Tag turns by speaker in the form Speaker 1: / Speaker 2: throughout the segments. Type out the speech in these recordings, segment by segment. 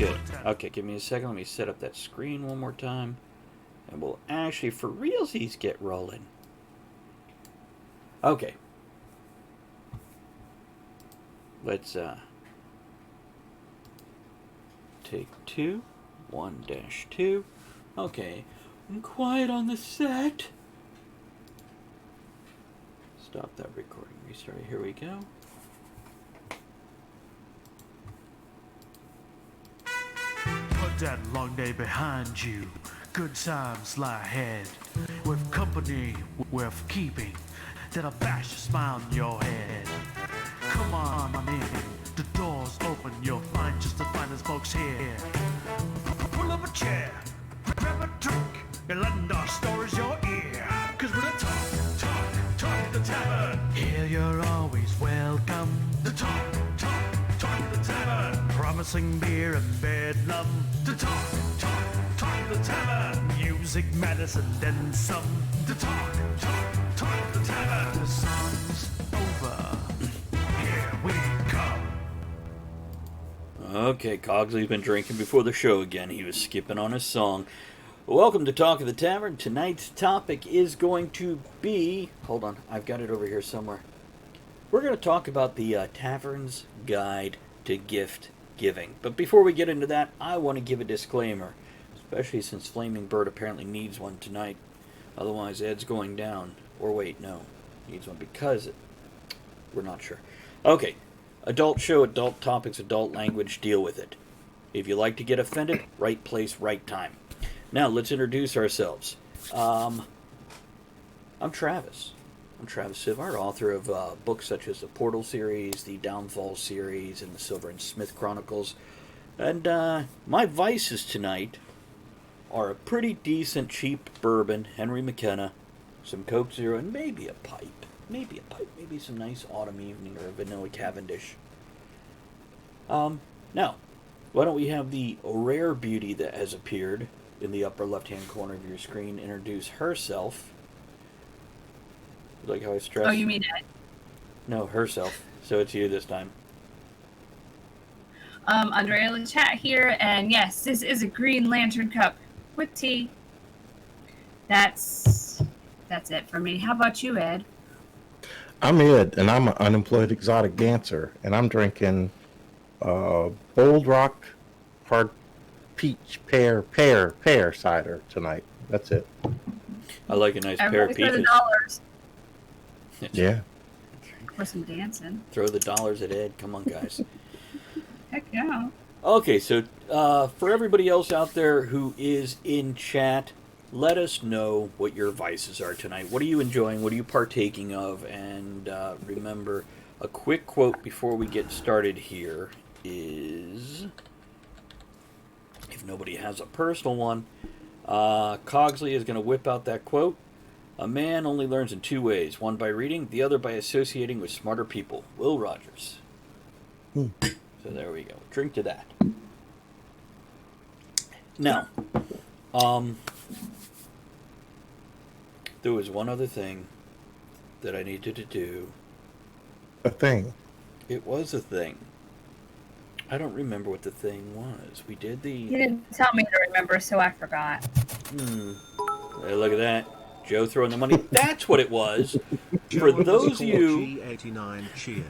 Speaker 1: Good. Okay, give me a second. Let me set up that screen one more time. And we'll actually, for realsies, get rolling. Okay. Let's, take 2. 1-2. Okay. I'm quiet on the set. Stop that recording. Restart it. Here we go.
Speaker 2: Put that long day behind you. Good times lie ahead. With company worth keeping, that'll bash a smile on your head. Come on, I'm in. The door's open. You'll find just the finest folks here. Pull up a chair, grab a drink, and lend our stories your ear. Cause we're the talk the tavern. Here you're always welcome. The talk the tavern. Promising beer and bedlam. The talk the tavern. Music, medicine, then some. The talk the tavern. The song's over. Here we come.
Speaker 1: Okay, Cogsley's been drinking before the show again. He was skipping on his song. Welcome to Talk of the Tavern. Tonight's topic is going to be... Hold on, I've got it over here somewhere. We're going to talk about the Tavern's Guide to Gift Giving. But before we get into that, I want to give a disclaimer. Especially since Flaming Bird apparently needs one tonight. Otherwise, Ed's going down. Or wait, no. Needs one because... We're not sure. Okay. Adult show, adult topics, adult language. Deal with it. If you like to get offended, right place, right time. Now, let's introduce ourselves. I'm Travis. I'm Travis Sivart, author of books such as the Portal series, the Downfall series, and the Silver and Smith Chronicles. And my vices tonight are a pretty decent cheap bourbon, Henry McKenna, some Coke Zero, and maybe a pipe. Maybe some nice autumn evening or a vanilla Cavendish. Now, why don't we have the rare beauty that has appeared in the upper left-hand corner of your screen introduce herself. Like how I stressed.
Speaker 3: Oh, you mean Ed?
Speaker 1: No, herself. So it's you this time.
Speaker 3: Andrea in the chat here, and yes, this is a Green Lantern cup with tea. That's it for me. How about you, Ed?
Speaker 4: I'm Ed, and I'm an unemployed exotic dancer, and I'm drinking Bold Rock Hard Peach Pear cider tonight. That's it.
Speaker 1: I like a nice pair of
Speaker 3: Everybody for the
Speaker 1: peaches.
Speaker 3: dollars.
Speaker 4: Yeah.
Speaker 3: For some dancing.
Speaker 1: Throw the dollars at Ed. Come on, guys.
Speaker 3: Heck yeah.
Speaker 1: Okay, so for everybody else out there who is in chat, let us know what your vices are tonight. What are you enjoying? What are you partaking of? And remember, a quick quote before we get started here is... If nobody has a personal one, Cogsley is going to whip out that quote. A man only learns in two ways. One by reading, the other by associating with smarter people. Will Rogers. So there we go. Drink to that. Now, there was one other thing that I needed to do.
Speaker 4: A thing.
Speaker 1: It was a thing. I don't remember what the thing was. We did the...
Speaker 3: You didn't tell me to remember, so I forgot.
Speaker 1: Hey, look at that. Joe throwing the money. That's what it was. For those of you...
Speaker 5: G89 cheered.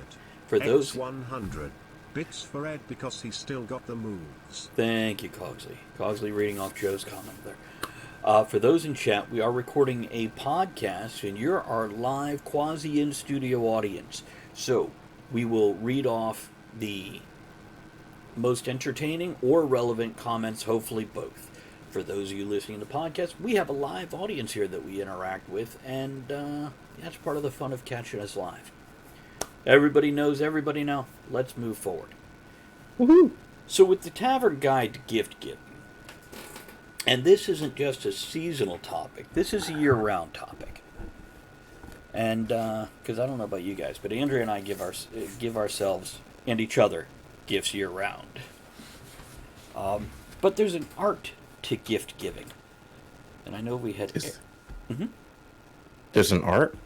Speaker 1: For those...
Speaker 5: X100. Bits for Ed because he's still got the moves.
Speaker 1: Thank you, Cogsley. Cogsley reading off Joe's comment there. For those in chat, we are recording a podcast, and you're our live quasi-in-studio audience. So, we will read off the most entertaining or relevant comments, hopefully both. For those of you listening to podcasts, we have a live audience here that we interact with, and that's part of the fun of catching us live. Everybody knows everybody now. Let's move forward.
Speaker 4: Woohoo!
Speaker 1: So with the Tavern Guide to Gift Giving, and this isn't just a seasonal topic, this is a year-round topic. And, because I don't know about you guys, but Andrea and I give ourselves and each other gifts year-round. But there's an art to gift giving. And I know we had...
Speaker 4: There's an art?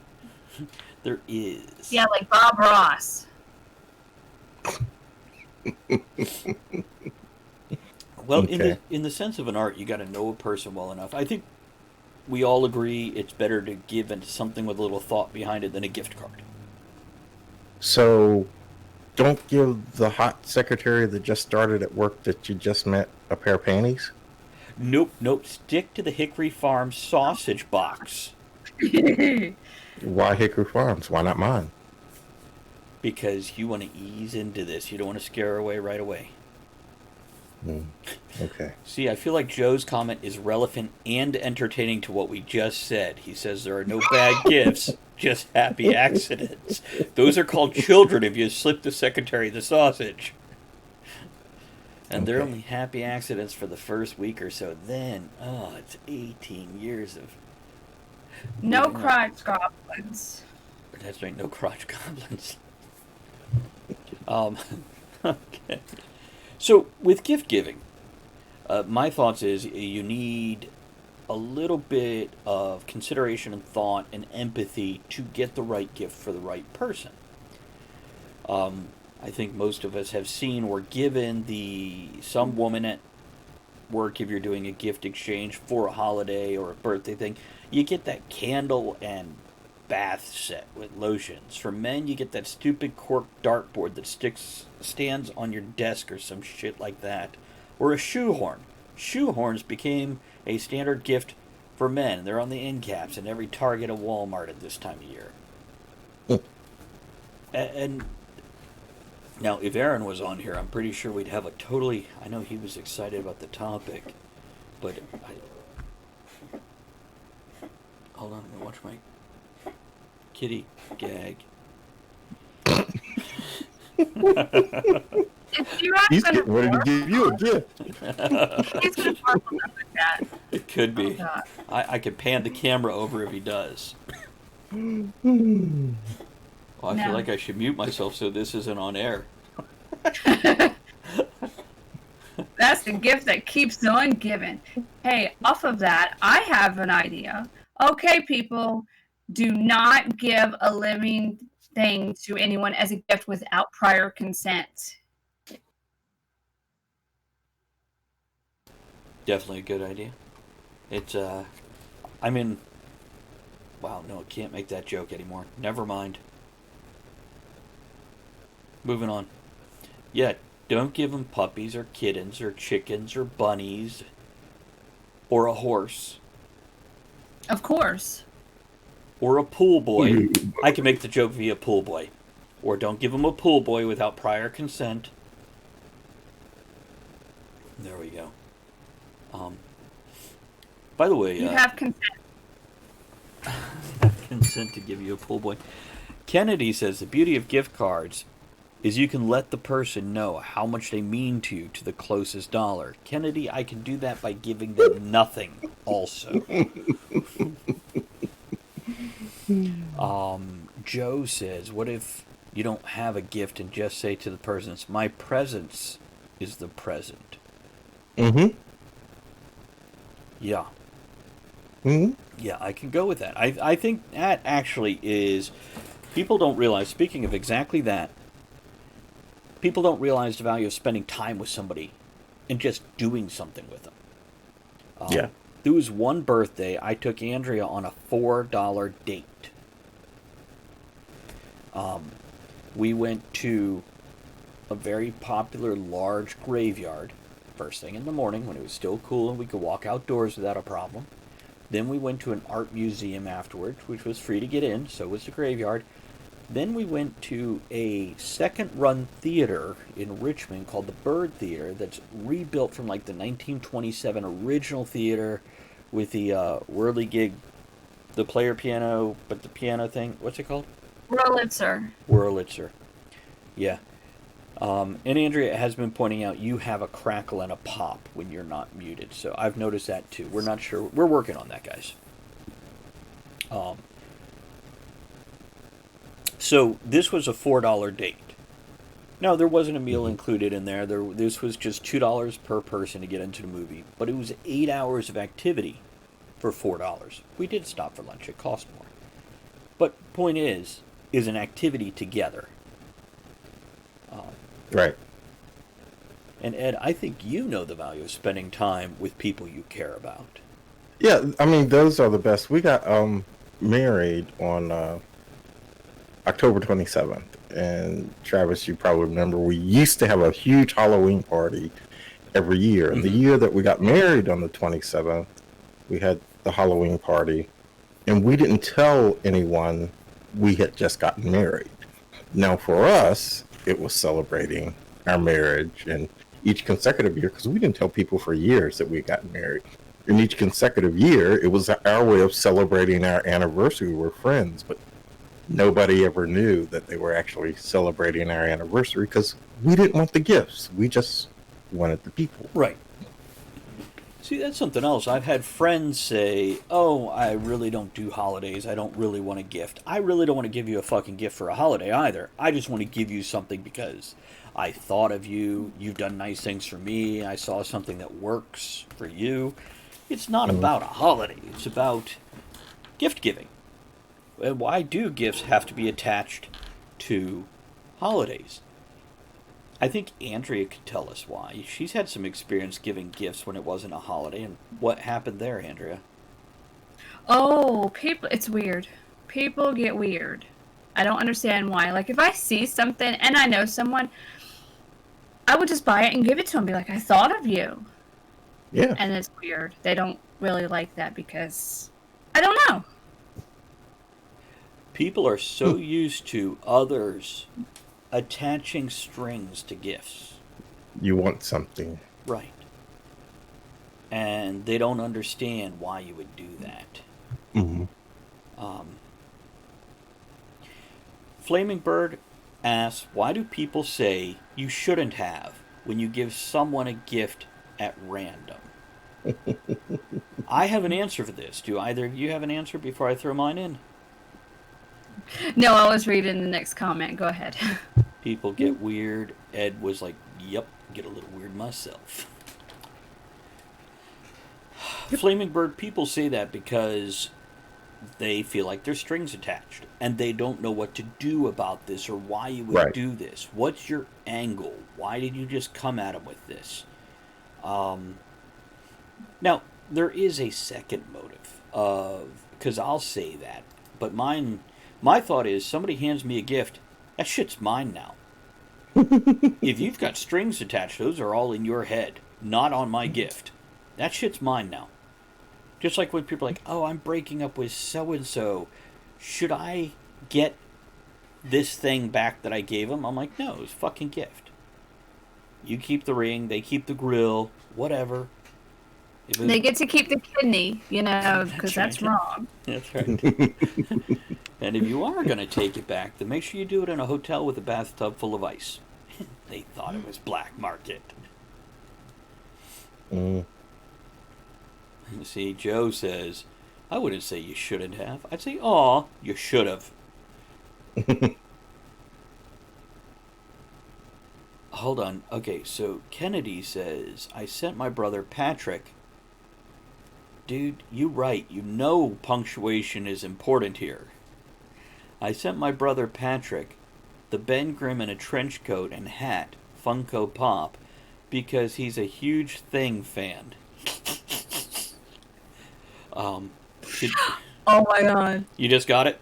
Speaker 1: There is.
Speaker 3: Yeah, like Bob Ross.
Speaker 1: Well,
Speaker 4: Okay.
Speaker 1: in the sense of an art, you got to know a person well enough. I think we all agree it's better to give into something with a little thought behind it than a gift card.
Speaker 4: So don't give the hot secretary that just started at work that you just met a pair of panties.
Speaker 1: Nope, nope. Stick to the Hickory Farm sausage box
Speaker 4: Why Hickory Farms? Why not mine?
Speaker 1: because you want to ease into this. You don't want to scare her away right away.
Speaker 4: Okay.
Speaker 1: See, I feel like Joe's comment is relevant and entertaining to what we just said. He says there are no bad gifts, just happy accidents. Those are called children if you slip the secretary the sausage. And they're
Speaker 4: Okay.
Speaker 1: only happy accidents for the first week or so. Then, oh, it's 18 years of.
Speaker 3: No
Speaker 1: living up.
Speaker 3: crotch goblins.
Speaker 1: That's right, no crotch goblins. Okay. So, with gift giving, my thoughts is you need a little bit of consideration and thought and empathy to get the right gift for the right person. I think most of us have seen or given some woman at work, if you're doing a gift exchange for a holiday or a birthday thing, you get that candle and bath set with lotions. For men, you get that stupid cork dartboard that stands on your desk or some shit like that, or a shoehorn. Shoehorns became a standard gift for men. They're on the end caps in every Target and Walmart at this time of year. And now, if Aaron was on here, I'm pretty sure we'd have a totally. I know he was excited about the topic, but hold on, I'm gonna watch my kitty gag.
Speaker 3: If you ask
Speaker 4: He's
Speaker 3: them
Speaker 4: getting ready to give you a gift.
Speaker 3: he's gonna marvel up with that.
Speaker 1: It could be.
Speaker 3: Oh, God.
Speaker 1: I could pan the camera over if he does. Well, I feel
Speaker 3: No.
Speaker 1: like I should mute myself so this isn't on air.
Speaker 3: That's the gift that keeps on giving. Hey, off of that, I have an idea. Okay, people, do not give a living thing to anyone as a gift without prior consent.
Speaker 1: Definitely a good idea. It's I mean, wow, no, can't make that joke anymore. Never mind. Moving on. Yeah, don't give them puppies or kittens or chickens or bunnies or a horse
Speaker 3: Of course.
Speaker 1: or a pool boy. I can make the joke via pool boy. Or don't give them a pool boy without prior consent. There we go. By the way,
Speaker 3: You have consent.
Speaker 1: consent to give you a pool boy. Kennedy says the beauty of gift cards is you can let the person know how much they mean to you to the closest dollar. Kennedy, I can do that by giving them nothing also. Joe says, what if you don't have a gift and just say to the person, my presence is the present?
Speaker 4: Mm-hmm.
Speaker 1: Yeah.
Speaker 4: Mm-hmm.
Speaker 1: Yeah, I can go with that. I think that actually is... People don't realize, speaking of exactly that, people don't realize the value of spending time with somebody and just doing something with them.
Speaker 4: Yeah.
Speaker 1: There was one birthday I took Andrea on a $4 date. We went to a very popular large graveyard first thing in the morning when it was still cool and we could walk outdoors without a problem. Then we went to an art museum afterwards, which was free to get in, so was the graveyard. Then we went to a second-run theater in Richmond called the Bird Theater that's rebuilt from like the 1927 original theater with the whirligig, the player piano, but the piano thing. What's it called?
Speaker 3: Wurlitzer.
Speaker 1: Wurlitzer. Yeah. And Andrea has been pointing out you have a crackle and a pop when you're not muted. So I've noticed that too. We're not sure. We're working on that, guys. So this was a $4 date. No, there wasn't a meal included in there. This was just $2 per person to get into the movie. But it was 8 hours of activity for $4. We did stop for lunch. It cost more. But point is an activity together.
Speaker 4: Right.
Speaker 1: And Ed, I think you know the value of spending time with people you care about.
Speaker 4: Yeah, I mean those are the best. We got married on October 27th, and Travis, you probably remember we used to have a huge Halloween party every year. And the year that we got married on the 27th, we had the Halloween party, and we didn't tell anyone we had just gotten married. Now, for us, it was celebrating our marriage and each consecutive year, because we didn't tell people for years that we had gotten married. In each consecutive year, it was our way of celebrating our anniversary. We were friends, but nobody ever knew that they were actually celebrating our anniversary because we didn't want the gifts. We just wanted the people.
Speaker 1: Right. See, that's something else. I've had friends say, "Oh, I really don't do holidays. I don't really want a gift. I really don't want to give you a fucking gift for a holiday either. I just want to give you something because I thought of you. You've done nice things for me. I saw something that works for you." It's not about a holiday. It's about gift giving. And why do gifts have to be attached to holidays? I think Andrea could tell us why. She's had some experience giving gifts when it wasn't a holiday. And what happened there, Andrea?
Speaker 3: Oh, people, it's weird. People get weird. I don't understand why. Like, if I see something and I know someone, I would just buy it and give it to them. Be like, I thought of you.
Speaker 4: Yeah.
Speaker 3: And it's weird. They don't really like that because, I don't know.
Speaker 1: People are so used to others attaching strings to gifts.
Speaker 4: You want something.
Speaker 1: Right. And they don't understand why you would do that.
Speaker 4: Mm-hmm.
Speaker 1: Flaming Bird asks, why do people say you shouldn't have when you give someone a gift at random? I have an answer for this. Do either of you have an answer before I throw mine in?
Speaker 3: No, I was reading the next comment. Go ahead.
Speaker 1: People get weird. Ed was like, yep, get a little weird myself. Flaming Bird, people say that because they feel like there's strings attached and they don't know what to do about this or why you would do this. What's your angle? Why did you just come at them with this? Now, there is a second motive of, because I'll say that, but my thought is somebody hands me a gift, that shit's mine now. If you've got strings attached, those are all in your head, not on my gift. That shit's mine now. Just like when people are like, oh, I'm breaking up with so-and-so. Should I get this thing back that I gave them? I'm like, no, it's a fucking gift. You keep the ring, they keep the grill, whatever.
Speaker 3: They get to keep the kidney, because that's wrong.
Speaker 1: That's right. And if you are going to take it back, then make sure you do it in a hotel with a bathtub full of ice. They thought it was black market. See, Joe says, I wouldn't say you shouldn't have. I'd say, aw, you should have. Hold on. Okay, so Kennedy says, I sent my brother Patrick. Dude, you right. You know punctuation is important here. I sent my brother Patrick the Ben Grimm in a trench coat and hat, Funko Pop, because he's a huge Thing fan.
Speaker 3: Oh my god.
Speaker 1: You just got it?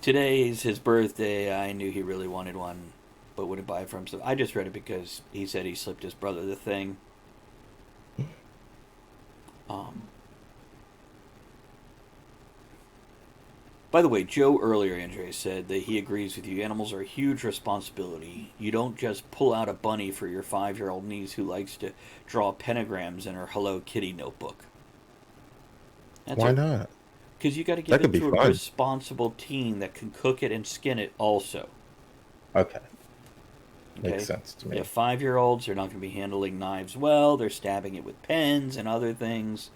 Speaker 1: Today is his birthday. I knew he really wanted one, but wouldn't buy it for himself. I just read it because he said he slipped his brother the Thing. By the way, Joe earlier, Andrea, said that he agrees with you. Animals are a huge responsibility. You don't just pull out a bunny for your 5-year-old niece who likes to draw pentagrams in her Hello Kitty notebook.
Speaker 4: Why not?
Speaker 1: Because you got to give it to a responsible teen that can cook it and skin it also.
Speaker 4: Okay. Makes sense to me.
Speaker 1: If 5-year-olds are not going to be handling knives well, they're stabbing it with pens and other things.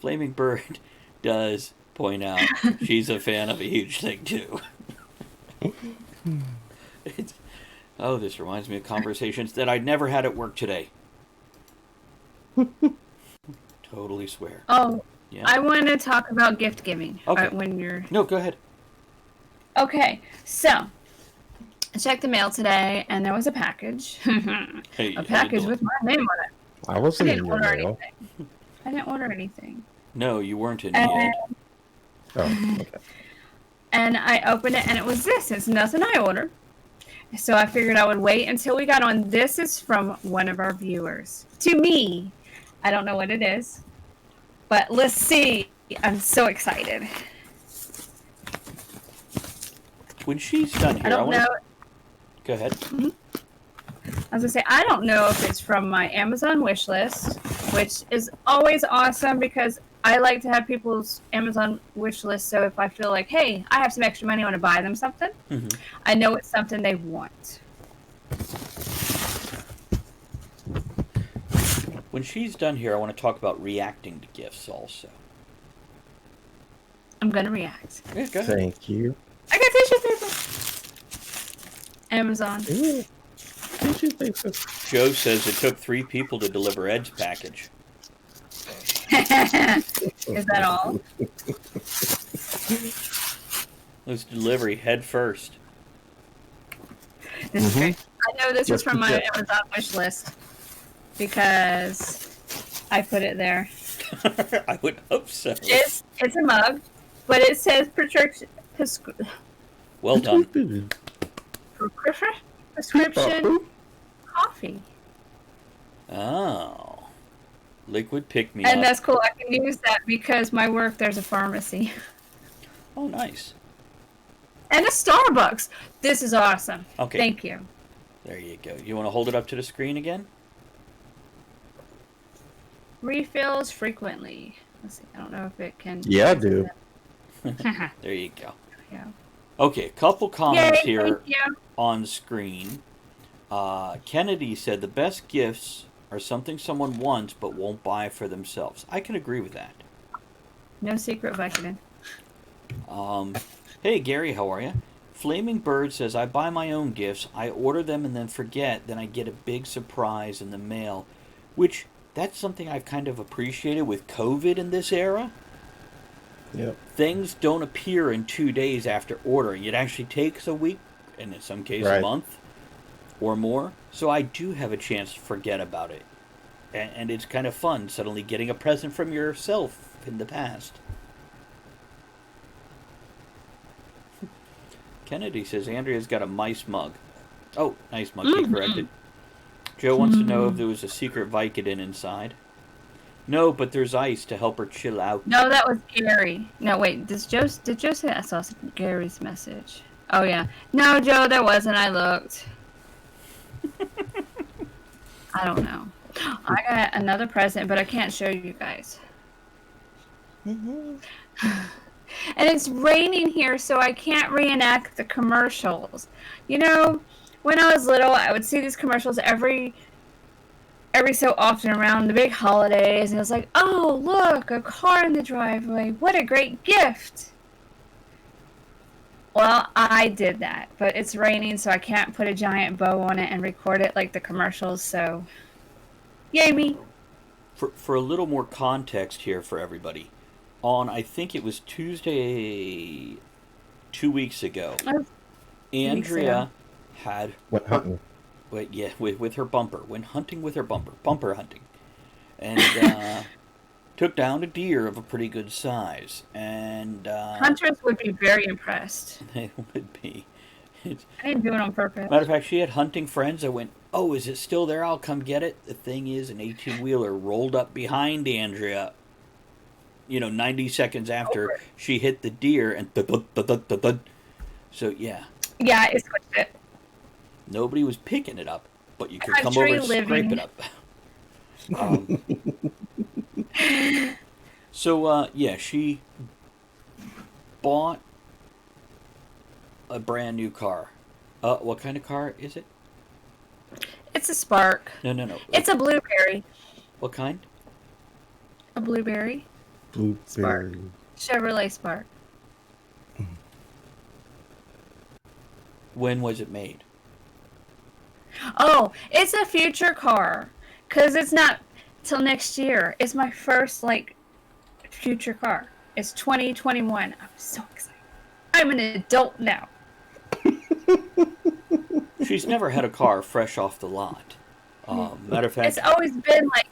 Speaker 1: Flaming Bird does point out she's a fan of a huge thing too. This reminds me of conversations that I never had at work today. Totally swear.
Speaker 3: Oh,
Speaker 1: yeah.
Speaker 3: I want to talk about gift giving.
Speaker 1: Okay.
Speaker 3: When you're...
Speaker 1: No, go ahead.
Speaker 3: Okay, so I checked the mail today, and there was a package.
Speaker 1: Hey,
Speaker 3: A
Speaker 1: how you
Speaker 3: package
Speaker 1: doing?
Speaker 3: with my name on it.
Speaker 4: I
Speaker 3: I
Speaker 4: wasn't in
Speaker 3: didn't
Speaker 4: your
Speaker 3: order
Speaker 4: mail.
Speaker 3: anything. I didn't order anything.
Speaker 1: No, you weren't in
Speaker 3: And,
Speaker 1: yet.
Speaker 4: Oh, okay.
Speaker 3: and I opened it, and it was this. It's nothing I ordered. So I figured I would wait until we got on. This is from one of our viewers. To me, I don't know what it is, but let's see. I'm so excited.
Speaker 1: When she's done
Speaker 3: I
Speaker 1: here, I
Speaker 3: don't
Speaker 1: want
Speaker 3: know.
Speaker 1: to go ahead.
Speaker 3: I was gonna say, I don't know if it's from my Amazon wish list, which is always awesome because I like to have people's Amazon wish list. So if I feel like, hey, I have some extra money, I want to buy them something, I know it's something they want.
Speaker 1: When she's done here, I want to talk about reacting to gifts also.
Speaker 3: I'm gonna react.
Speaker 1: Yeah, go ahead.
Speaker 4: Thank you.
Speaker 3: I got tissue paper. Amazon.
Speaker 4: Ooh, tissue paper.
Speaker 1: Joe says it took 3 people to deliver Ed's package.
Speaker 3: Is that all?
Speaker 1: It was delivery head first.
Speaker 3: This is great. I know this was from my
Speaker 4: Yes.
Speaker 3: Amazon wish list because I put it there.
Speaker 1: I would hope so.
Speaker 3: It's a mug, but it says
Speaker 1: Well done.
Speaker 3: prescription coffee.
Speaker 1: Oh. Liquid pick me
Speaker 3: And
Speaker 1: up.
Speaker 3: that's cool. I can use that because my work, there's a pharmacy.
Speaker 1: Oh, nice.
Speaker 3: And a Starbucks. This is awesome.
Speaker 1: Okay.
Speaker 3: Thank you.
Speaker 1: There you go. You want to hold it up to the screen again?
Speaker 3: Refills frequently. Let's see. I don't know if it can.
Speaker 4: Yeah, I do.
Speaker 1: There you go.
Speaker 3: Yeah.
Speaker 1: Okay, couple comments
Speaker 3: Yay,
Speaker 1: here
Speaker 3: thank you.
Speaker 1: on screen. Kennedy said the best gifts are something someone wants but won't buy for themselves. I can agree with that.
Speaker 3: No secret Vicodin.
Speaker 1: Hey, Gary, how are you? Flaming Bird says, I buy my own gifts. I order them and then forget. Then I get a big surprise in the mail. Which, that's something I've kind of appreciated with COVID in this era.
Speaker 4: Yep.
Speaker 1: Things don't appear in 2 days after ordering. It actually takes a week, and in some cases a
Speaker 4: Right.
Speaker 1: month or more. So I do have a chance to forget about it. And it's kind of fun suddenly getting a present from yourself in the past. Kennedy says Andrea's got a mice mug. Oh, nice mug. He corrected. Joe wants to know if there was a secret Vicodin inside. No, but there's ice to help her chill out.
Speaker 3: No, that was Gary. No, wait. Did Joe say I saw Gary's message? Oh, yeah. No, Joe, there wasn't. I looked. I don't know. I got another present, but I can't show you guys. And it's raining here, so I can't reenact the commercials. You know, when I was little, I would see these commercials every so often around the big holidays, and it was like, oh, look, a car in the driveway. What a great gift. Well, I did that, but it's raining, so I can't put a giant bow on it and record it like the commercials, so yay me.
Speaker 1: For a little more context here for everybody, on I think it was Tuesday 2 weeks ago, Andrea had
Speaker 4: Went hunting.
Speaker 1: with her bumper, went hunting with her bumper hunting, and took down a deer of a pretty good size, and
Speaker 3: Hunters would be very impressed.
Speaker 1: they would be.
Speaker 3: I didn't do it on purpose.
Speaker 1: Matter of fact, she had hunting friends that went, oh, is it still there? I'll come get it. The thing is, an 18-wheeler rolled up behind Andrea, 90 seconds after she hit the deer, and thud. So, yeah.
Speaker 3: Yeah, it switched it.
Speaker 1: Nobody was picking it up, but you could come
Speaker 3: Country
Speaker 1: over and scrape
Speaker 3: living.
Speaker 1: it up. So, she bought a brand new car. What kind of car is it?
Speaker 3: It's a Spark.
Speaker 1: No.
Speaker 3: It's a blueberry.
Speaker 1: What kind?
Speaker 3: A blueberry.
Speaker 4: Blueberry.
Speaker 3: Chevrolet Spark.
Speaker 1: When was it made?
Speaker 3: Oh, it's a future car. Because it's not till next year. It's my first, future car. It's 2021. I'm so excited. I'm an adult now.
Speaker 1: She's never had a car fresh off the lot. Matter of
Speaker 3: It's
Speaker 1: fact,
Speaker 3: always been like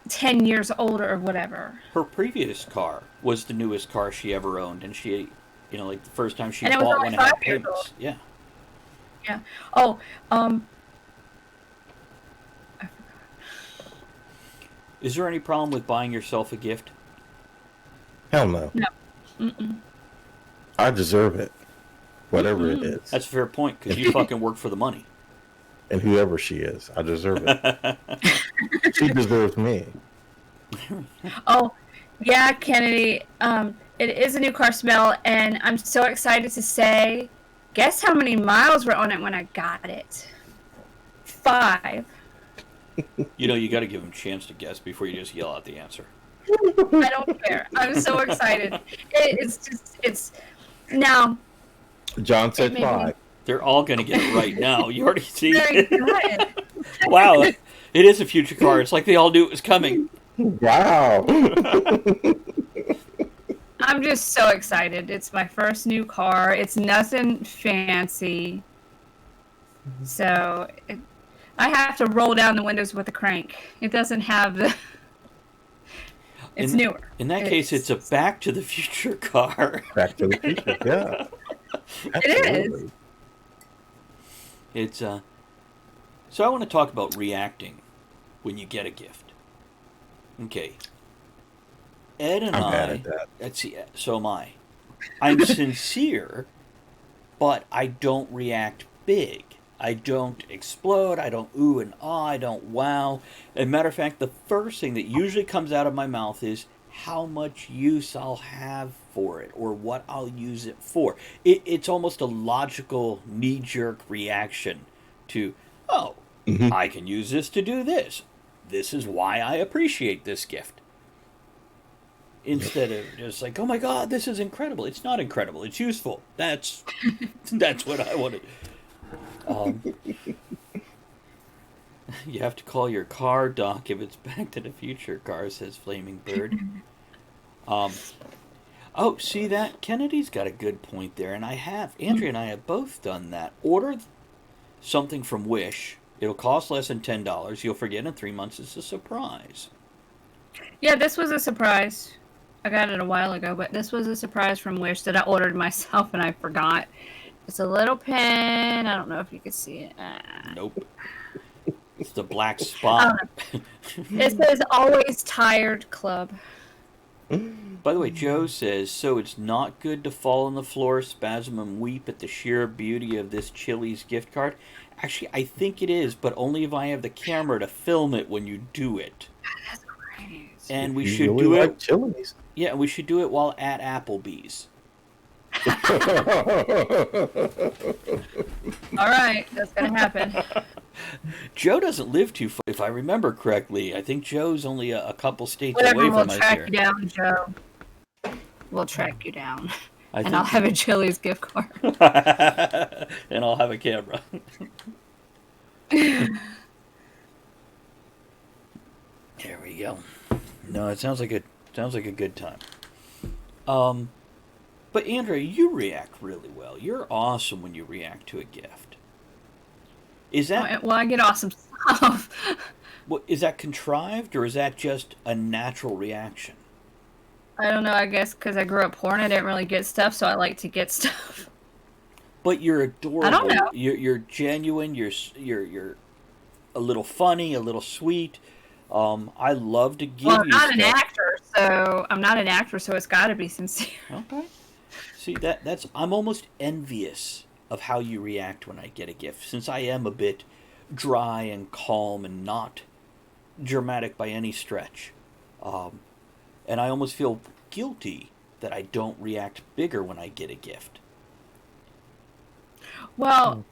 Speaker 3: 10 years older or whatever.
Speaker 1: her previous car was the newest car she ever owned, and she, like the first time she
Speaker 3: And it was
Speaker 1: bought
Speaker 3: only
Speaker 1: one, it had
Speaker 3: 5 years
Speaker 1: payments.
Speaker 3: old.
Speaker 1: Yeah.
Speaker 3: Yeah. Oh, I forgot.
Speaker 1: Is there any problem with buying yourself a gift?
Speaker 4: Hell no.
Speaker 3: No. Mm-mm.
Speaker 4: I deserve it. Whatever it is.
Speaker 1: That's a fair point, because you fucking work for the money.
Speaker 4: And whoever she is, I deserve it. She deserves me.
Speaker 3: Oh, yeah, Kennedy. It is a new car smell, and I'm so excited to say, guess how many miles were on it when I got it? 5.
Speaker 1: You got to give them a chance to guess before you just yell out the answer.
Speaker 3: I don't care. I'm so excited. It's now.
Speaker 4: John said
Speaker 3: It made me-
Speaker 4: 5.
Speaker 1: They're all going to get it right now. You already see.
Speaker 3: Very good.
Speaker 1: Wow, it is a future car. It's like they all knew it was coming.
Speaker 4: Wow.
Speaker 3: I'm just so excited. It's my first new car. It's nothing fancy. So I have to roll down the windows with a crank. It doesn't have the... It's newer.
Speaker 1: In that case, it's a Back to the Future car.
Speaker 4: Back to the Future, yeah.
Speaker 3: It is.
Speaker 1: It's So I want to talk about reacting when you get a gift. Okay. Ed and
Speaker 4: I'm
Speaker 1: I.
Speaker 4: bad at that.
Speaker 1: So am I. I'm sincere, but I don't react big. I don't explode. I don't ooh and ah. I don't wow. As a matter of fact, the first thing that usually comes out of my mouth is how much use I'll have for it or what I'll use it for. It's almost a logical knee-jerk reaction to, oh, I can use this to do this. This is why I appreciate this gift. Instead of just like, oh my God, this is incredible. It's not incredible. It's useful. That's what I wanted. You have to call your car, Doc, if it's Back to the Future car, says Flaming Bird. Oh, see that? Kennedy's got a good point there, and Andrea and I have both done that. Order something from Wish. It'll cost less than $10. You'll forget in 3 months. It's a surprise.
Speaker 3: Yeah, this was a surprise. I got it a while ago, but this was a surprise from Wish that I ordered myself and I forgot. It's a little pen. I don't know if you can see it.
Speaker 1: Nope. It's the black spot.
Speaker 3: It says Always Tired Club.
Speaker 1: By the way, Joe says, so it's not good to fall on the floor, spasm, and weep at the sheer beauty of this Chili's gift card? Actually, I think it is, but only if I have the camera to film it when you do it.
Speaker 3: That's great.
Speaker 1: And we
Speaker 4: You
Speaker 1: should
Speaker 4: really
Speaker 1: do
Speaker 4: like
Speaker 1: it.
Speaker 4: Chili's.
Speaker 1: Yeah, we should do it while at Applebee's.
Speaker 3: All right, that's going to happen.
Speaker 1: Joe doesn't live too far, if I remember correctly. I think Joe's only a couple states
Speaker 3: Whatever,
Speaker 1: away
Speaker 3: we'll
Speaker 1: from us
Speaker 3: track
Speaker 1: here.
Speaker 3: you down, Joe. We'll track you down.
Speaker 1: I
Speaker 3: And I'll have a Chili's gift card.
Speaker 1: and I'll have a camera. There we go. No, it sounds like a good time. But Andrea, you react really well. You're awesome when you react to a gift. Is that
Speaker 3: Well, I get awesome stuff.
Speaker 1: is that contrived or is that just a natural reaction?
Speaker 3: I don't know, I guess because I grew up poor and I didn't really get stuff, so I like to get stuff.
Speaker 1: But you're adorable.
Speaker 3: I don't know.
Speaker 1: You're genuine. You're a little funny, a little sweet. I love to give
Speaker 3: Well, I'm
Speaker 1: you
Speaker 3: not
Speaker 1: stuff.
Speaker 3: I'm not an actor, so it's got to be sincere.
Speaker 1: Okay. See that's I'm almost envious of how you react when I get a gift, since I am a bit dry and calm and not dramatic by any stretch. And I almost feel guilty that I don't react bigger when I get a gift.
Speaker 3: Well,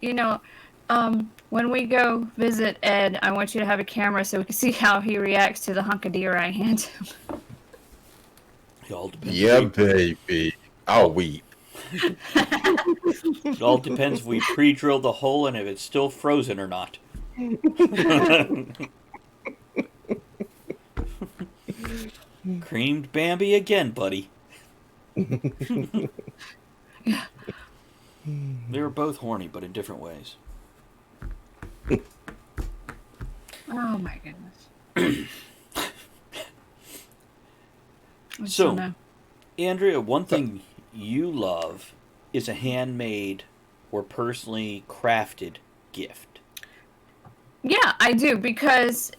Speaker 3: when we go visit Ed, I want you to have a camera so we can see how he reacts to the hunk of deer I hand him.
Speaker 1: It all depends.
Speaker 4: Yeah, baby. I'll weep.
Speaker 1: It all depends if we pre-drill the hole and if it's still frozen or not. Creamed Bambi again, buddy. They were both horny, but in different ways.
Speaker 3: Oh my goodness.
Speaker 1: So,
Speaker 3: no.
Speaker 1: Andrea, one thing you love is a handmade or personally crafted gift.
Speaker 3: Yeah, I do, because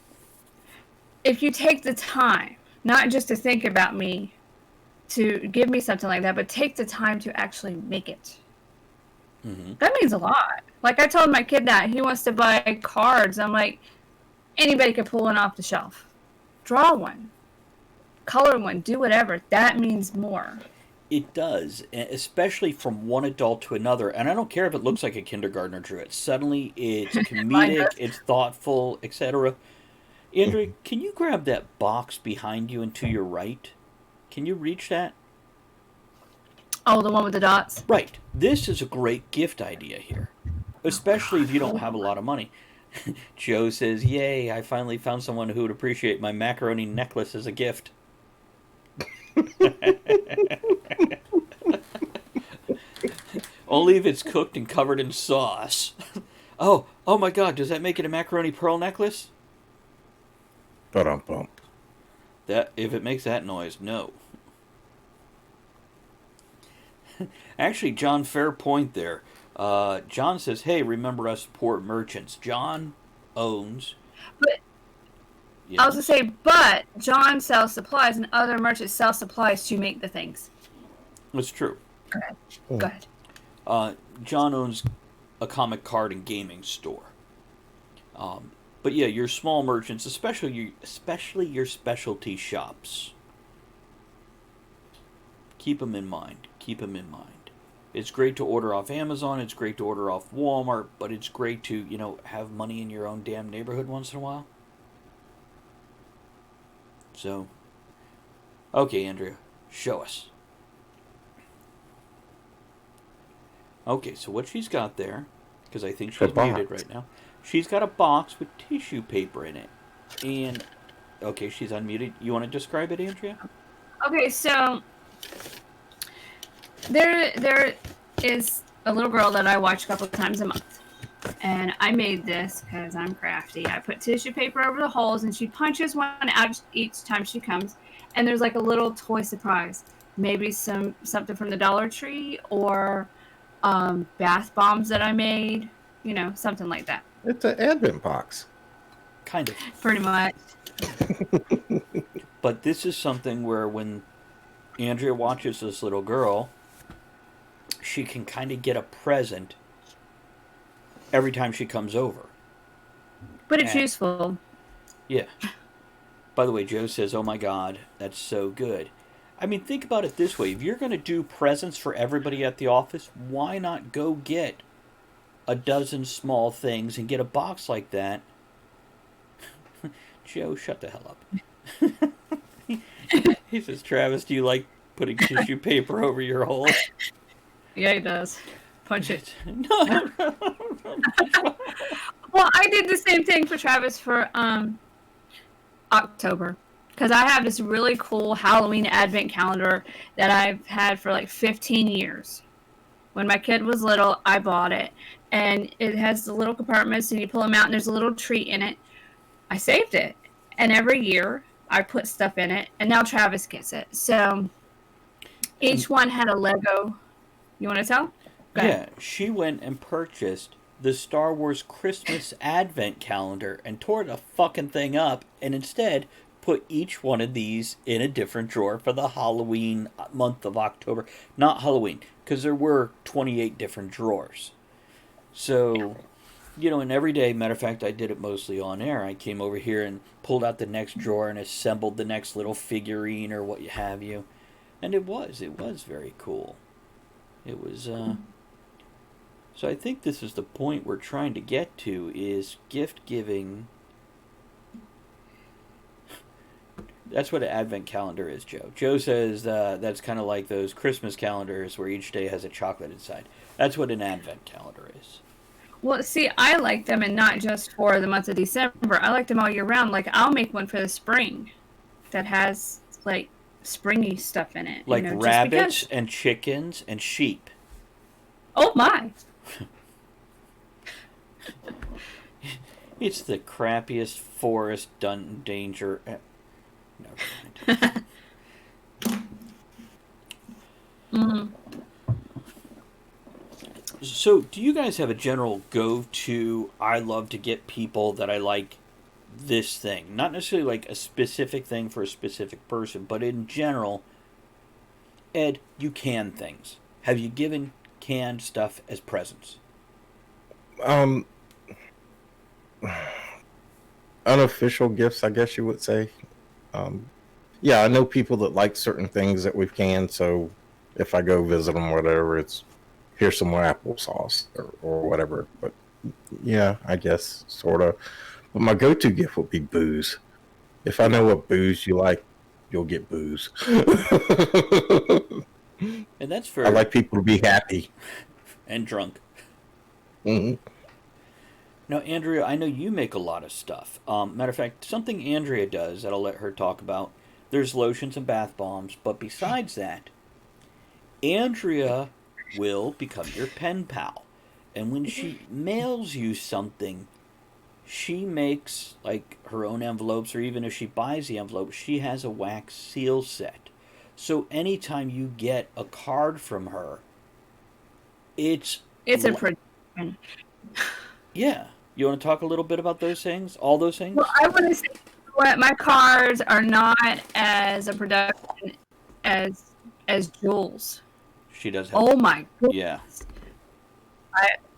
Speaker 3: if you take the time, not just to think about me, to give me something like that, but take the time to actually make it.
Speaker 1: Mm-hmm.
Speaker 3: That means a lot. Like, I told my kid that he wants to buy cards. I'm like, anybody can pull one off the shelf. Draw one. Color one. Do whatever. That means more.
Speaker 1: It does, especially from one adult to another. And I don't care if it looks like a kindergartner drew it. Suddenly, it's
Speaker 3: Mine
Speaker 1: comedic,
Speaker 3: does.
Speaker 1: it's thoughtful, etc. Andrea, can you grab that box behind you and to your right? Can you reach that?
Speaker 3: Oh, the one with the dots?
Speaker 1: Right. This is a great gift idea here, especially if you don't have a lot of money. Joe says, "Yay, I finally found someone who would appreciate my macaroni necklace as a gift." Only if it's cooked and covered in sauce. Oh my god, does that make it a macaroni pearl necklace?
Speaker 4: Ba-dum-bum.
Speaker 1: That if it makes that noise, no. Actually, John, fair point there. John says, "Hey, remember us poor merchants." John owns.
Speaker 3: But I was going to say, but John sells supplies and other merchants sell supplies to make the things.
Speaker 1: It's true.
Speaker 3: Go ahead. Go ahead.
Speaker 1: John owns a comic card and gaming store. But yeah, your small merchants, especially your specialty shops. Keep them in mind. Keep them in mind. It's great to order off Amazon. It's great to order off Walmart. But it's great to, have money in your own damn neighborhood once in a while. So, okay, Andrea, show us. Okay, so what she's got there, because I think she's muted right now, she's got a box with tissue paper in it. And, okay, she's unmuted. You want to describe it, Andrea?
Speaker 3: Okay, so there is a little girl that I watch a couple of times a month. And I made this because I'm crafty. I put tissue paper over the holes, and she punches one out each time she comes. And there's like a little toy surprise. Maybe something from the Dollar Tree, or bath bombs that I made. Something like that.
Speaker 4: It's an advent box.
Speaker 1: Kind of.
Speaker 3: Pretty much.
Speaker 1: But this is something where when Andrea watches this little girl, she can kind of get a present every time she comes over.
Speaker 3: But it's useful.
Speaker 1: Yeah. By the way, Joe says, "Oh my god, that's so good." I mean, think about it this way. If you're going to do presents for everybody at the office, why not go get a dozen small things and get a box like that? Joe, shut the hell up. He says, "Travis, do you like putting tissue paper over your hole?"
Speaker 3: Yeah, he does. Punch it.
Speaker 1: No.
Speaker 3: Well, I did the same thing for Travis for October, because I have this really cool Halloween advent calendar that I've had for like 15 years. When my kid was little, I bought it, and it has the little compartments, and you pull them out, and there's a little treat in it. I saved it, and every year I put stuff in it, and now Travis gets it. So each one had a Lego. You want to tell? Go ahead.
Speaker 1: Yeah, she went and purchased the Star Wars Christmas Advent Calendar and tore the fucking thing up, and instead put each one of these in a different drawer for the Halloween month of October. Not Halloween, because there were 28 different drawers. So, and every day, matter of fact, I did it mostly on air. I came over here and pulled out the next drawer and assembled the next little figurine or what have you. And it was very cool. It was, So I think this is the point we're trying to get to, is gift giving. That's what an advent calendar is, Joe. Joe says that's kind of like those Christmas calendars where each day has a chocolate inside. That's what an advent calendar is.
Speaker 3: Well, see, I like them, and not just for the month of December. I like them all year round. Like, I'll make one for the spring that has, springy stuff in it.
Speaker 1: Like rabbits and chickens and sheep.
Speaker 3: Oh my!
Speaker 1: It's the crappiest forest done danger. Never mind.
Speaker 3: Mm.
Speaker 1: So, do you guys have a general go-to? I love to get people that I like this thing. Not necessarily like a specific thing for a specific person, but in general, Ed, you can things. Have you given canned stuff as presents?
Speaker 4: Um, Unofficial gifts, I guess you would say. Um, yeah, I know people that like certain things that we've canned, so if I go visit them, whatever, it's here's some more applesauce or whatever. But yeah, I guess sort of. But my go-to gift would be booze. If I know what booze you like, you'll get booze.
Speaker 1: And that's
Speaker 4: I
Speaker 1: for
Speaker 4: like people to be happy.
Speaker 1: and drunk.
Speaker 4: Hmm.
Speaker 1: Now, Andrea, I know you make a lot of stuff. Matter of fact, something Andrea does that I'll let her talk about. There's lotions and bath bombs, but besides that, Andrea will become your pen pal. And when she mails you something, she makes like her own envelopes, or even if she buys the envelope, she has a wax seal set. So anytime you get a card from her, it's
Speaker 3: It's a production.
Speaker 1: yeah. You want to talk a little bit about those things? All those
Speaker 3: Well,
Speaker 1: things?
Speaker 3: I want to say what my cards are not as a production as Jules.
Speaker 1: She does have.
Speaker 3: Oh my goodness.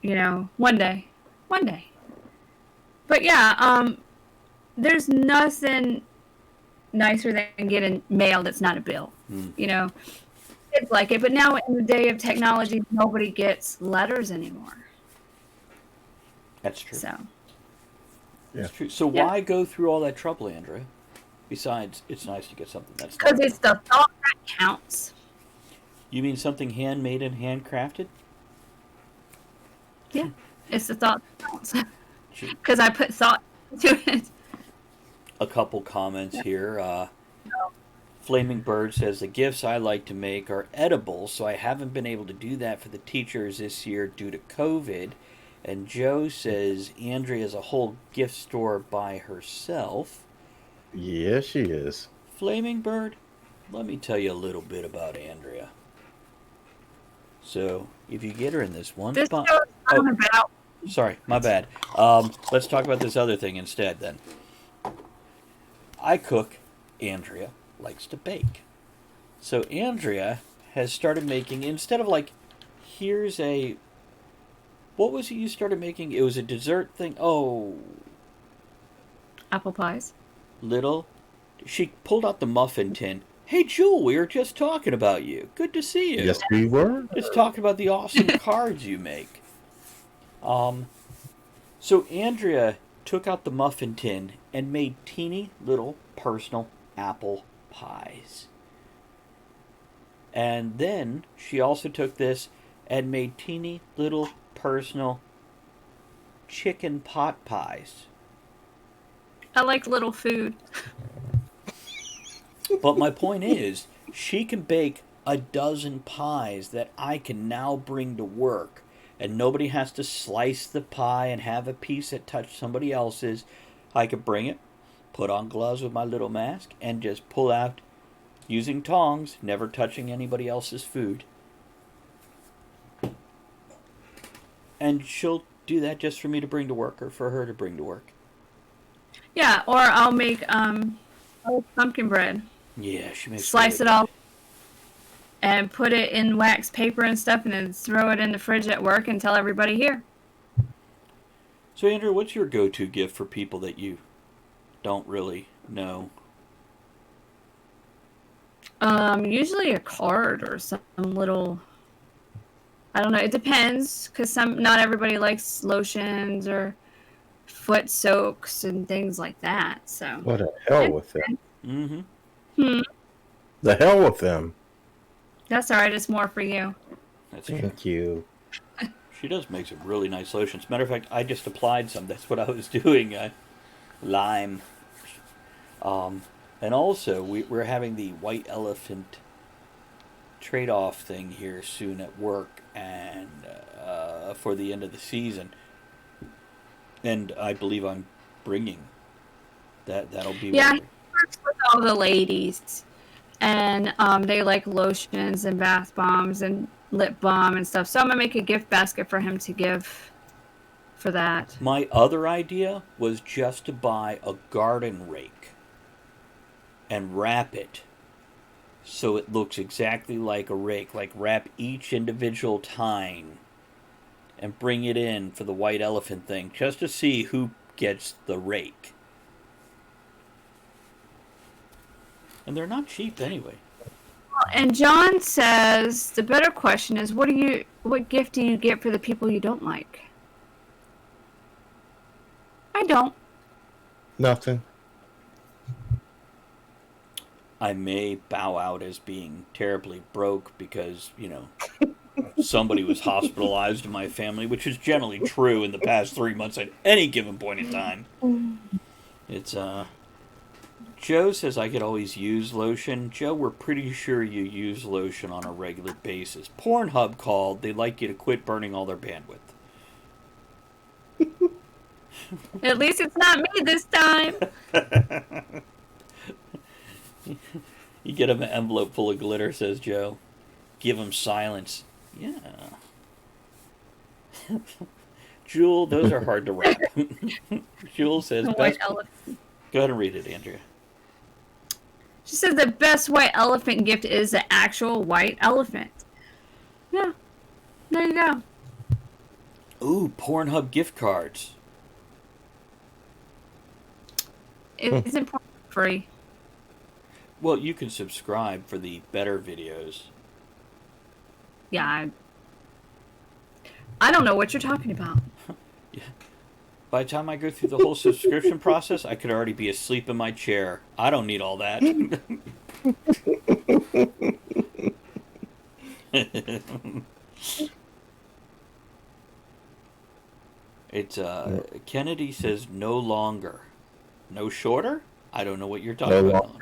Speaker 1: Yeah.
Speaker 3: One day, one day. But yeah, there's nothing nicer than getting mail that's not a bill.
Speaker 1: Hmm.
Speaker 3: Kids like it, but now in the day of technology, nobody gets letters anymore.
Speaker 1: That's true.
Speaker 3: So
Speaker 1: That's true. So
Speaker 3: Yeah.
Speaker 1: why go through all that trouble, Andrea? Besides, it's nice to get something that's
Speaker 3: because
Speaker 1: not.
Speaker 3: it's the thought that counts.
Speaker 1: You mean something handmade and handcrafted?
Speaker 3: Yeah, it's the thought that counts.
Speaker 1: Gee.
Speaker 3: Because I put thought into it.
Speaker 1: A couple comments here. Flaming Bird says the gifts I like to make are edible, so I haven't been able to do that for the teachers this year due to COVID. And Joe says Andrea's a whole gift store by herself.
Speaker 4: Yeah, she is.
Speaker 1: Flaming Bird, let me tell you a little bit about Andrea. So, if you get her in this one,
Speaker 3: This show's not about.
Speaker 1: sorry, my bad. Let's talk about this other thing instead. Then, I cook. Andrea likes to bake. So Andrea has started making, instead of like, here's a, what was it you started making? It was a dessert thing. Oh,
Speaker 3: Apple pies.
Speaker 1: little. She pulled out the muffin tin. Hey, Jewel, we were just talking about you. Good to see you.
Speaker 4: Yes, we were.
Speaker 1: Just talking about the awesome cards you make. So Andrea took out the muffin tin and made teeny little personal apple pies. And then she also took this and made teeny little personal chicken pot pies.
Speaker 3: I like little food.
Speaker 1: But my point is, she can bake a dozen pies that I can now bring to work. And nobody has to slice the pie and have a piece that touched somebody else's. I could bring it, put on gloves with my little mask, and just pull out using tongs, never touching anybody else's food. And she'll do that just for me to bring to work or for her to bring to work.
Speaker 3: Yeah, or I'll make pumpkin bread.
Speaker 1: Yeah, she makes
Speaker 3: Slice
Speaker 1: really
Speaker 3: it all and put it in wax paper and stuff, and then throw it in the fridge at work and tell everybody here.
Speaker 1: So, Andrew, what's your go-to gift for people that you don't really know?
Speaker 3: Usually a card or some little. I don't know. It depends, because not everybody likes lotions or foot soaks and things like that. So.
Speaker 4: What the hell with them?
Speaker 1: Mm-hmm.
Speaker 4: The hell with them.
Speaker 3: That's all right. It's more for you.
Speaker 1: That's true.
Speaker 4: Thank you.
Speaker 1: She does make some really nice lotions. Matter of fact, I just applied some. That's what I was doing. Lime. And also, we're having the white elephant trade-off thing here soon at work. and for the end of the season. And I believe I'm bringing that. That'll be
Speaker 3: Yeah,
Speaker 1: what
Speaker 3: he works with all the ladies, and they like lotions and bath bombs and lip balm and stuff. So I'm gonna make a gift basket for him to give for that.
Speaker 1: My other idea was just to buy a garden rake and wrap it so it looks exactly like a rake. Like wrap each individual tine and bring it in for the white elephant thing just to see who gets the rake. And they're not cheap anyway.
Speaker 3: And John says the better question is, what gift do you get for the people you don't like? I don't.
Speaker 4: Nothing.
Speaker 1: I may bow out as being terribly broke because, somebody was hospitalized in my family, which is generally true in the past 3 months at any given point in time. It's, Joe says I could always use lotion. Joe, we're pretty sure you use lotion on a regular basis. Pornhub called. They'd like you to quit burning all their bandwidth.
Speaker 3: At least it's not me this time.
Speaker 1: You get him an envelope full of glitter, says Joe. Give him silence. Yeah. Jewel, those are hard to wrap. Jewel says,
Speaker 3: White elephant.
Speaker 1: Go ahead and read it, Andrea.
Speaker 3: She says the best white elephant gift is the actual white elephant. Yeah. There you go.
Speaker 1: Ooh, Pornhub gift cards.
Speaker 3: It's important free.
Speaker 1: Well, you can subscribe for the better videos.
Speaker 3: Yeah. I don't know what you're talking about.
Speaker 1: Yeah. By the time I go through the whole subscription process, I could already be asleep in my chair. I don't need all that. It's Kennedy says no longer. No shorter? I don't know what you're talking about.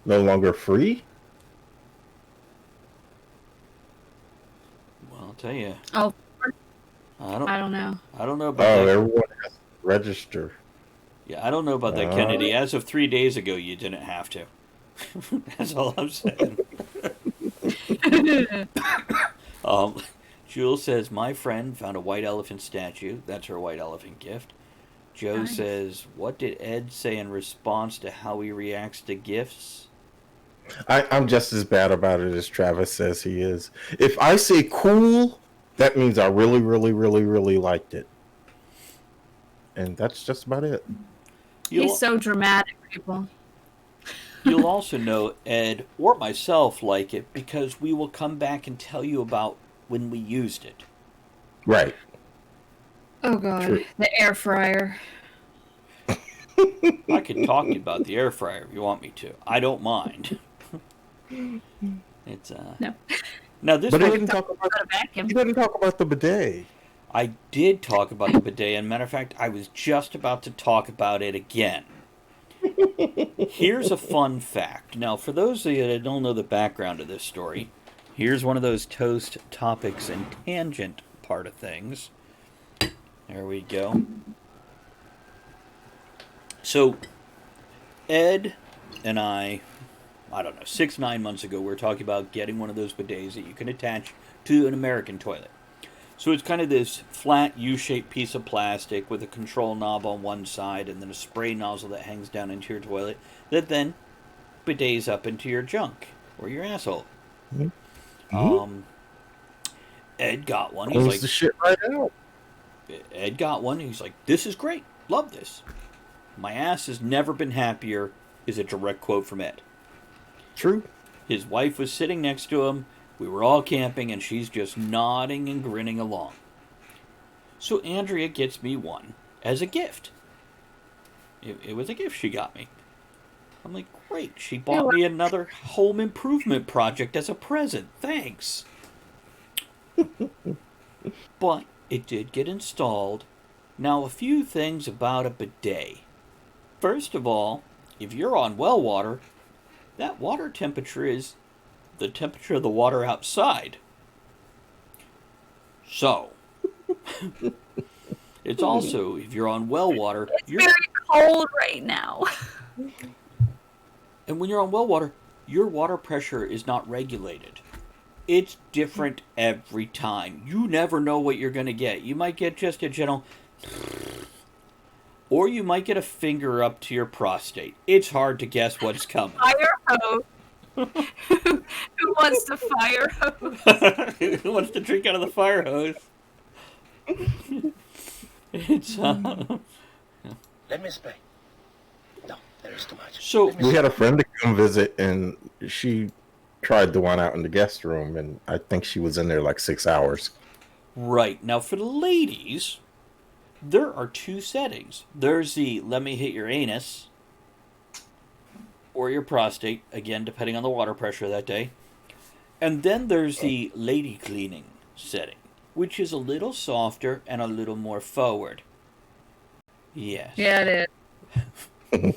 Speaker 4: No longer free?
Speaker 1: Well, I'll tell you.
Speaker 3: Oh,
Speaker 1: I
Speaker 3: don't know.
Speaker 1: I don't know about that.
Speaker 4: Everyone has to register.
Speaker 1: Yeah, I don't know about that, Kennedy. As of 3 days ago, you didn't have to. That's all I'm saying. Jules says, my friend found a white elephant statue. That's her white elephant gift. Joe
Speaker 3: Nice.
Speaker 1: says, what did Ed say in response to how he reacts to gifts?
Speaker 4: I'm just as bad about it as Travis says he is. If I say cool, that means I really, really, really, really liked it. And that's just about it.
Speaker 3: He's so dramatic, people.
Speaker 1: You'll also know Ed or myself like it because we will come back and tell you about when we used it.
Speaker 4: Right.
Speaker 3: Oh, God.
Speaker 4: True.
Speaker 3: The air fryer.
Speaker 1: I could talk to you about the air fryer if you want me to. I don't mind. It's
Speaker 3: No.
Speaker 1: Now this
Speaker 4: But
Speaker 1: one,
Speaker 4: he didn't talk about
Speaker 3: Got a vacuum.
Speaker 4: he didn't talk about the bidet.
Speaker 1: I did talk about the bidet, and matter of fact, I was just about to talk about it again. Here's a fun fact. Now, for those of you that don't know the background of this story, here's one of those toast topics and tangent part of things. There we go. So, Ed and I don't know, 6-9 months ago, we were talking about getting one of those bidets that you can attach to an American toilet. So it's kind of this flat U-shaped piece of plastic with a control knob on one side and then a spray nozzle that hangs down into your toilet that then bidets up into your junk or your asshole.
Speaker 4: Mm-hmm.
Speaker 1: Ed got one. He's
Speaker 4: Close
Speaker 1: like,
Speaker 4: the shit right out.
Speaker 1: Ed got one. He's like, this is great. Love this. My ass has never been happier is a direct quote from Ed.
Speaker 4: True.
Speaker 1: His wife was sitting next to him. We were all camping, and she's just nodding and grinning along. So Andrea gets me one as a gift. It was a gift she got me. I'm like, great. She bought me another home improvement project as a present. Thanks. But it did get installed. Now, a few things about a bidet. First of all, if you're on well water, that water temperature is the temperature of the water outside. So, it's also, if you're on well water,
Speaker 3: It's very cold right now.
Speaker 1: and when you're on well water, your water pressure is not regulated. It's different every time. You never know what you're going to get. You might get just a gentle, or you might get a finger up to your prostate. It's hard to guess what's coming.
Speaker 3: Fire hose. Who wants to fire hose?
Speaker 1: Who wants to drink out of the fire hose? It's
Speaker 6: Let me spray. No, there is too much.
Speaker 1: so
Speaker 4: We had a friend to come visit, and she tried the one out in the guest room, and I think she was in there like 6 hours.
Speaker 1: right now for the ladies, there are two settings. There's the let me hit your anus or your prostate, again depending on the water pressure that day. And then there's the lady cleaning setting, which is a little softer and a little more forward. Yes.
Speaker 3: Yeah, it is.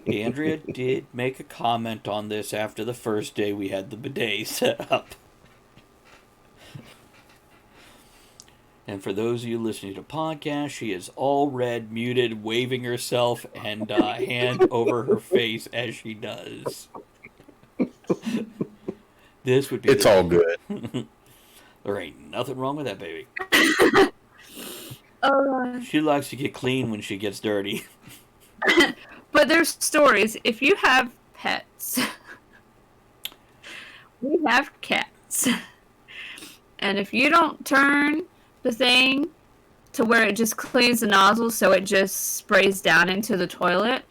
Speaker 1: Andrea did make a comment on this after the first day we had the bidet set up. And for those of you listening to podcasts, she is all red, muted, waving herself and hand over her face as she does. This would be.
Speaker 4: It's all good.
Speaker 1: There ain't nothing wrong with that baby.
Speaker 3: Oh,
Speaker 1: She likes to get clean when she gets dirty.
Speaker 3: but there's stories. If you have pets, we have cats, and if you don't turn the thing to where it just cleans the nozzle so it just sprays down into the toilet,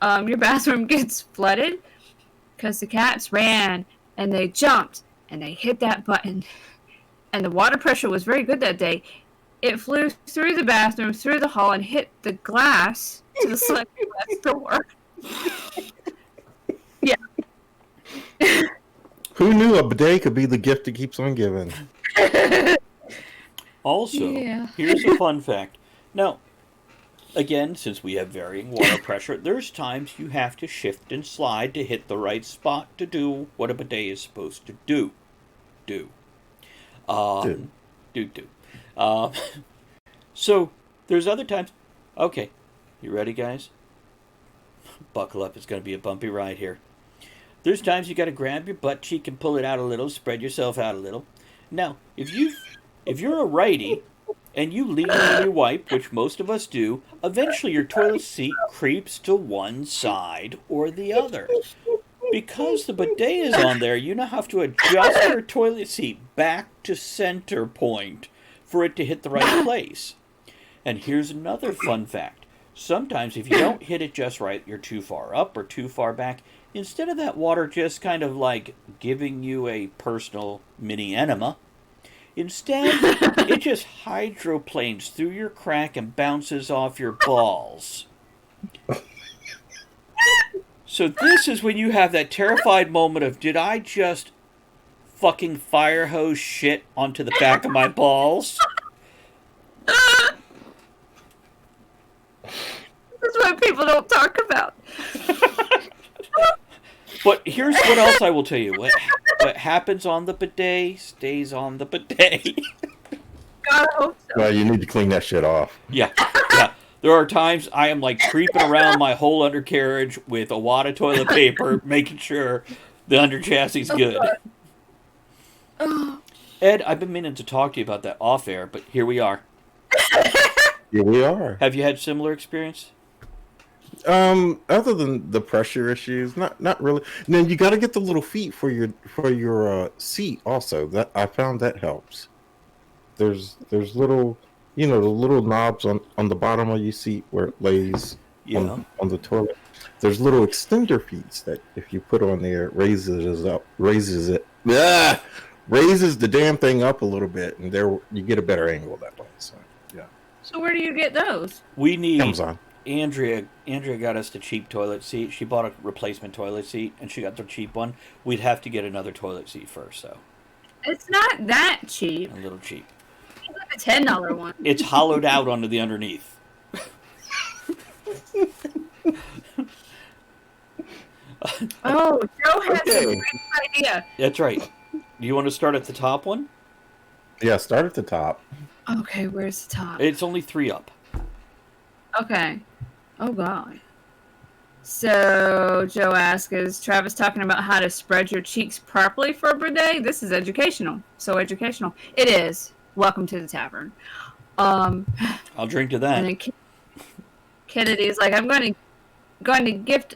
Speaker 3: your bathroom gets flooded because the cats ran and they jumped and they hit that button, and the water pressure was very good that day. It flew through the bathroom, through the hall, and hit the glass to the sliding glass door. Yeah.
Speaker 4: Who knew a bidet could be the gift that keeps on giving?
Speaker 1: Also,
Speaker 3: Yeah.
Speaker 1: here's a fun fact. Now, again, since we have varying water pressure, there's times you have to shift and slide to hit the right spot to do what a bidet is supposed to do. Do. So, there's other times. Okay, you ready, guys? Buckle up, it's going to be a bumpy ride here. There's times you got to grab your butt cheek and pull it out a little, spread yourself out a little. Now, if you're a righty and you lean when you wipe, which most of us do, eventually your toilet seat creeps to one side or the other. Because the bidet is on there, you now have to adjust your toilet seat back to center point for it to hit the right place. And here's another fun fact. Sometimes if you don't hit it just right, you're too far up or too far back. Instead of that water just kind of like giving you a personal mini enema, instead it just hydroplanes through your crack and bounces off your balls. So this is when you have that terrified moment of, did I just fucking fire hose shit onto the back of my balls?
Speaker 3: That's what people don't talk about.
Speaker 1: But here's what else I will tell you. What happens on the bidet stays on the bidet.
Speaker 3: God, I hope so.
Speaker 4: Well, you need to clean that shit off.
Speaker 1: Yeah. There are times I am like creeping around my whole undercarriage with a wad of toilet paper, making sure the under chassis is good. Ed, I've been meaning to talk to you about that off air, but here we are.
Speaker 4: Here we are.
Speaker 1: Have you had similar experience?
Speaker 4: Other than the pressure issues, not really. Now you got to get the little feet for your seat also. That I found that helps. There's little, the little knobs on the bottom of your seat where it lays on the toilet. There's little extender feet that if you put on there, it raises the damn thing up a little bit, and there you get a better angle that way. So yeah.
Speaker 3: So where do you get those?
Speaker 1: We need
Speaker 4: Amazon.
Speaker 1: Andrea got us the cheap toilet seat. She bought a replacement toilet seat, and she got the cheap one. We'd have to get another toilet seat first, though.
Speaker 3: It's not that cheap.
Speaker 1: A little cheap.
Speaker 3: It's like a $10 one.
Speaker 1: It's hollowed out onto the underneath.
Speaker 3: Oh, Joe has a
Speaker 4: Okay.
Speaker 3: great idea.
Speaker 1: That's right. Do you want to start at the top one?
Speaker 4: Yeah, start at the top.
Speaker 3: Okay, where's the top?
Speaker 1: It's only 3 up.
Speaker 3: Okay. Oh, God. So, Joe asks, is Travis talking about how to spread your cheeks properly for a bidet? This is educational. So educational. It is. Welcome to the tavern.
Speaker 1: I'll drink to
Speaker 3: And
Speaker 1: that.
Speaker 3: then Kennedy's like, I'm going to gift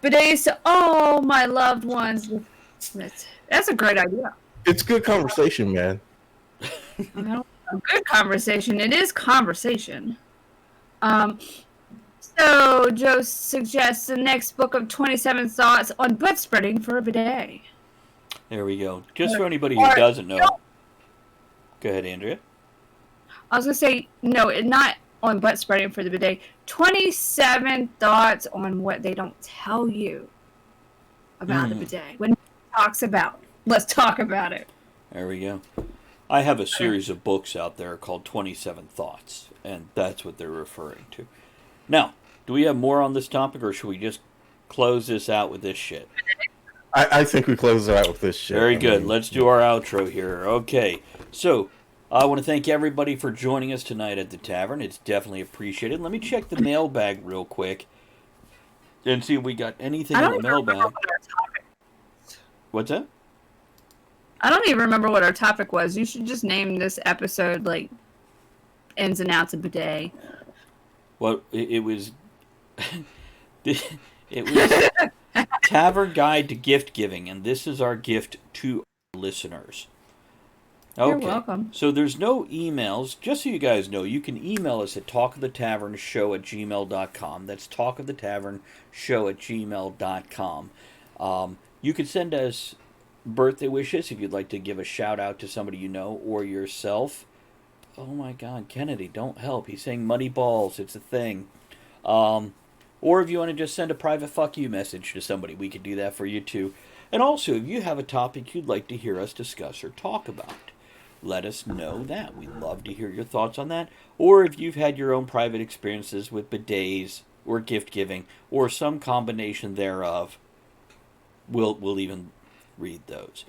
Speaker 3: bidets to all my loved ones. That's a great idea.
Speaker 4: It's good conversation, man.
Speaker 3: A good conversation. It is conversation. So Joe suggests the next book of 27 thoughts on butt spreading for a bidet.
Speaker 1: There we go. Just for anybody who doesn't know. Go ahead, Andrea.
Speaker 3: I was going to say, no, not on butt spreading for the bidet. 27 thoughts on what they don't tell you about the bidet. When it talks about it. Let's talk about it.
Speaker 1: There we go. I have a series of books out there called 27 Thoughts, and that's what they're referring to. Now, do we have more on this topic, or should we just close this out with this shit?
Speaker 4: I think we close it out with this shit.
Speaker 1: Very good. Let's do our outro here. Okay. So, I want to thank everybody for joining us tonight at the tavern. It's definitely appreciated. Let me check the mailbag real quick and see if we got anything in the mailbag. What's that?
Speaker 3: I don't even remember what our topic was. You should just name this episode, like, ins and outs of bidet.
Speaker 1: Well, it was... it was Tavern Guide to Gift Giving, and this is our gift to our listeners. Okay.
Speaker 3: You're welcome.
Speaker 1: So there's no emails. Just so you guys know, you can email us at talkofthetavernshow@gmail.com. That's talkofthetavernshow@gmail.com. You can send us birthday wishes if you'd like to give a shout out to somebody you know or yourself. Oh my God, Kennedy, don't help. He's saying muddy balls. It's a thing. Or if you want to just send a private fuck you message to somebody, we could do that for you too. And also, if you have a topic you'd like to hear us discuss or talk about, let us know that. We'd love to hear your thoughts on that. Or if you've had your own private experiences with bidets or gift giving or some combination thereof, we'll even read those.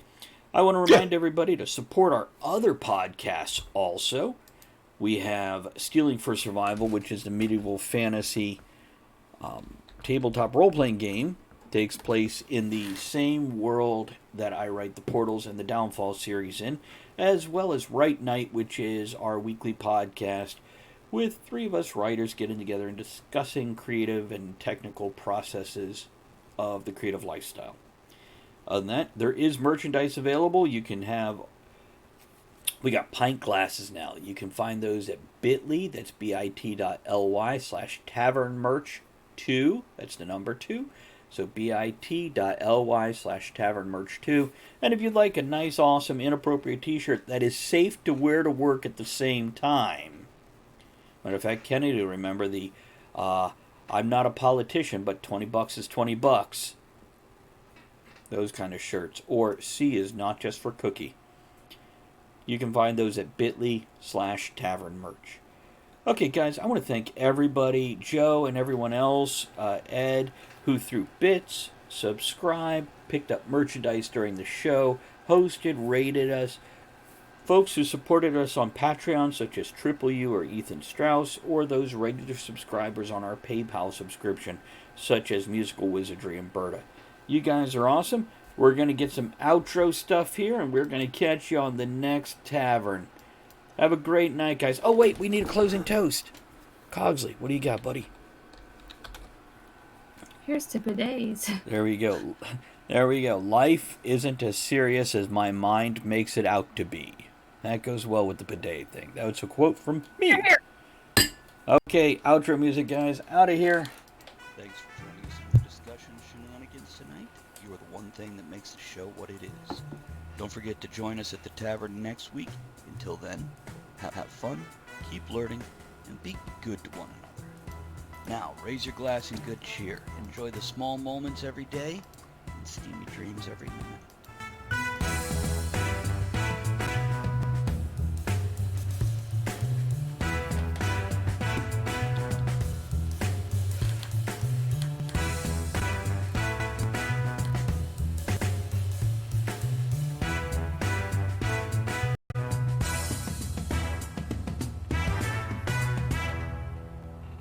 Speaker 1: I want to remind everybody to support our other podcasts also. We have Stealing for Survival, which is the medieval fantasy tabletop role-playing game. Takes place in the same world that I write the Portals and the Downfall series in, as well as Write Night, which is our weekly podcast with 3 of us writers getting together and discussing creative and technical processes of the creative lifestyle. Other than that, there is merchandise available. You can have... We got pint glasses now. You can find those at bit.ly. That's bit.ly/tavernmerch2. That's the number 2. So bit.ly/tavernmerch2. And if you'd like a nice, awesome, inappropriate t-shirt that is safe to wear to work at the same time. Matter of fact, Kennedy will remember the I'm not a politician, but $20 is $20. Those kind of shirts. Or C is not just for cookie. You can find those at bit.ly/tavernmerch. Okay, guys, I want to thank everybody, Joe and everyone else, Ed, who threw bits, subscribed, picked up merchandise during the show, hosted, rated us, folks who supported us on Patreon, such as Triple U or Ethan Strauss, or those regular subscribers on our PayPal subscription, such as Musical Wizardry and Berta. You guys are awesome. We're going to get some outro stuff here, and we're going to catch you on the next tavern. Have a great night, guys. Oh, wait, we need a closing toast. Cogsley, what do you got, buddy?
Speaker 3: Here's to bidets.
Speaker 1: There we go. There we go. Life isn't as serious as my mind makes it out to be. That goes well with the bidet thing. That was a quote from me. Okay, outro music, guys. Out of here. Thanks for joining us in the discussion shenanigans tonight. You are the one thing that makes the show what it is. Don't forget to join us at the tavern next week. Until then, have fun, keep learning, and be good to one another. Now, raise your glass in good cheer. Enjoy the small moments every day, and steamy dreams every minute.